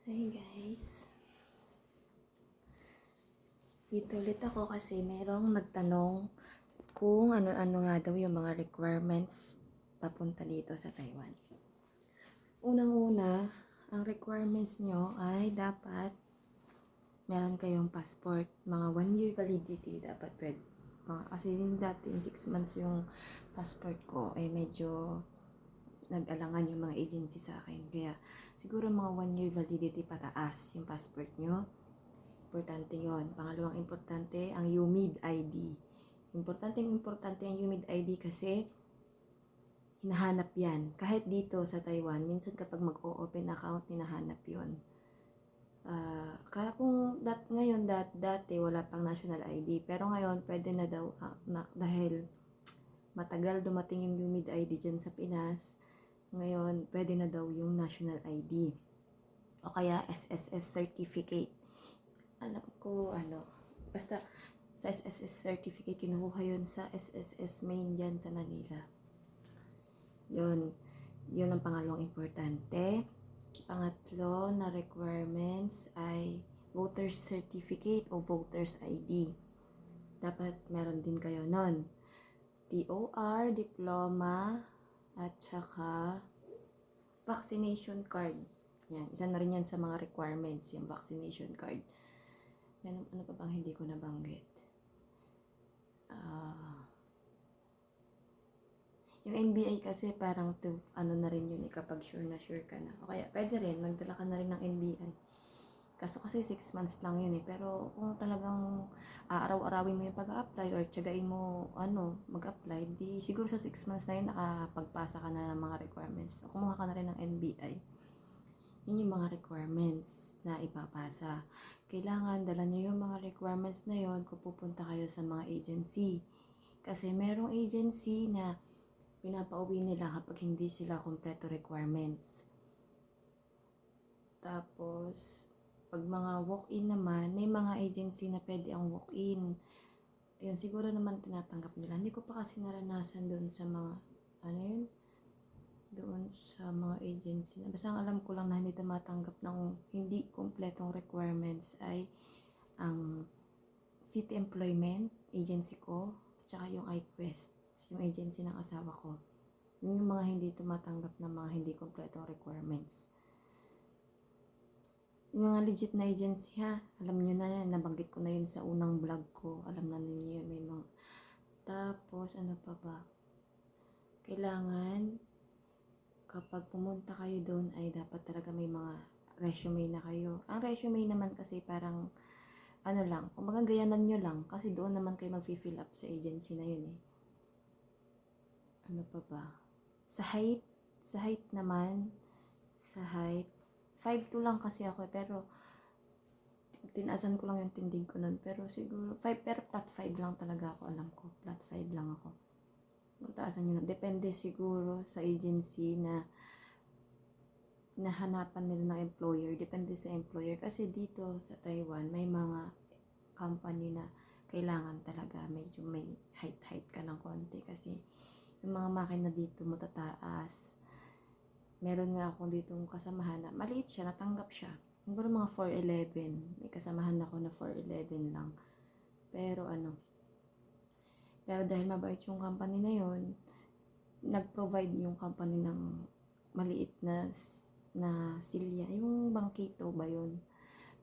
Hi guys, dito ulit ako kasi merong nagtanong kung ano-ano nga daw yung mga requirements papunta dito sa Taiwan. Unang-una, ang requirements nyo ay dapat meron kayong passport, mga 1 year validity dapat pwede. Kasi din dati 6 months yung passport ko, medyo nag-alangan yung mga agency sa akin. Kaya siguro mga 1 year validity pataas yung passport nyo. Importante yon. Pangalawang importante, ang UMID ID. Importante ang UMID ID kasi hinahanap yan. Kahit dito sa Taiwan, minsan kapag mag-o-open account, hinahanap yon. Kaya kung dati wala pang national ID, pero ngayon pwede na daw dahil matagal dumating yung UMID ID dyan sa Pinas, ngayon pwede na daw yung national ID o kaya SSS certificate. Alam ko basta sa SSS certificate kinukuha yun sa SSS main dyan sa Manila. Yun ang pangalawang importante. Pangatlo na requirements ay voter's certificate o voter's ID. Dapat meron din kayo nun. TOR, diploma, at saka vaccination card. Yan, isa na rin yan sa mga requirements, yung vaccination card. Yan, ano pa bang hindi ko nabanggit? Yung NBI kasi parang na rin yun kapag sure ka na. O kaya pwede rin, magdala ka na rin ng NBI. Kaso kasi 6 months lang yun pero kung talagang araw-arawin mo yung pag-apply or tiyagain mo mag-apply, di siguro sa 6 months na yun nakapagpasa ka na ng mga requirements. O kumuha ka na rin ng NBI. Yun yung mga requirements na ipapasa. Kailangan dala nyo yung mga requirements na yun kung pupunta kayo sa mga agency. Kasi merong agency na pinapauwi nila kapag hindi sila kompleto requirements. Tapos, pag mga walk-in naman, may mga agency na pwede ang walk-in. Ayun, siguro naman tinatanggap nila. Hindi ko pa kasi naranasan doon sa mga, doon sa mga agency. Basta ang alam ko lang na hindi tumatanggap ng hindi kompletong requirements ay ang City Employment Agency ko, at saka yung iQuest, yung agency ng asawa ko. Yun yung mga hindi tumatanggap ng mga hindi kompletong requirements. Yung mga legit na agency alam nyo na yan, nabanggit ko na yun sa unang vlog ko. Alam na ninyo yun, may mga. Tapos, ano pa ba? Kailangan, kapag pumunta kayo doon, ay dapat talaga may mga resume na kayo. Ang resume naman kasi parang, lang, kumbaga gayanan nyo lang, kasi doon naman kayo mag-fill up sa agency na yun eh. Ano pa ba? Sa height naman, 5'2" lang kasi ako pero tinasan ko lang yung tindig ko nun. Pero siguro, pero flat 5 lang talaga ako, alam ko. Flat 5 lang ako. Taasan nyo lang. Depende siguro sa agency na nahanapan nila ng employer. Depende sa employer. Kasi dito sa Taiwan, may mga company na kailangan talaga medyo may height ka ng konti. Kasi yung mga makina dito matataas. Meron nga ako dito kasamahan na maliit siya, natanggap siya. Siguro mga 4'11". May kasamahan ako na 4'11" lang. Pero dahil mabait yung company na yon, nag-provide yung company ng maliit na silya. Yung bangkito ba yun?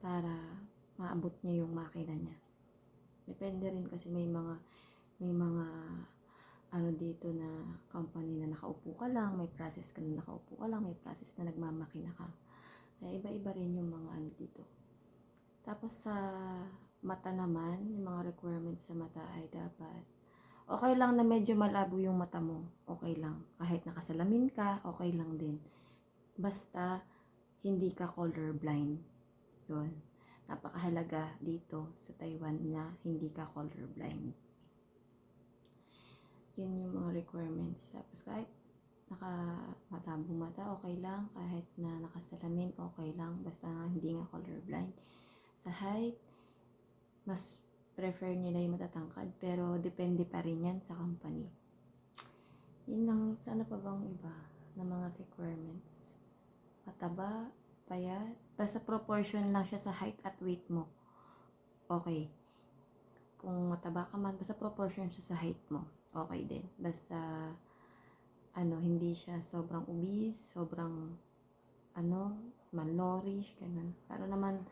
Para maabot niya yung makina niya. Depende rin kasi may mga dito na company na nakaupo ka lang, may process ka na nakaupo ka lang, may process na nagmamakina ka. Kaya iba-iba rin yung mga dito. Tapos sa mata naman, yung mga requirements sa mata ay dapat okay lang na medyo malabo yung mata mo. Okay lang. Kahit nakasalamin ka, okay lang din. Basta hindi ka colorblind. Yun. Napakahalaga dito sa Taiwan na hindi ka colorblind. Yun yung mga requirements. Tapos kahit nakamatabo mata, okay lang. Kahit na nakasalamin, okay lang. Basta hindi nga colorblind. Sa height, mas prefer nila yung matatangkad. Pero depende pa rin yan sa company. Yun lang. Sana pa bang iba na mga requirements? Mataba, payat. Basta proportion lang siya sa height at weight mo. Okay. Kung mataba ka man, basta proportion siya sa height mo. Okay din. Basta, hindi siya sobrang obese, sobrang, malnourished, ganun. Para naman,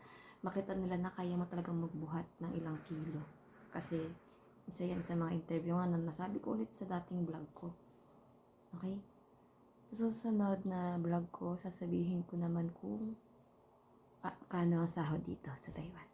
makita nila na kaya mo talagang magbuhat ng ilang kilo. Kasi, isa yan sa mga interview nga na nasabi ko ulit sa dating vlog ko. Okay? Sa susunod na vlog ko, sasabihin ko naman kung kano ang sahod dito sa Taiwan.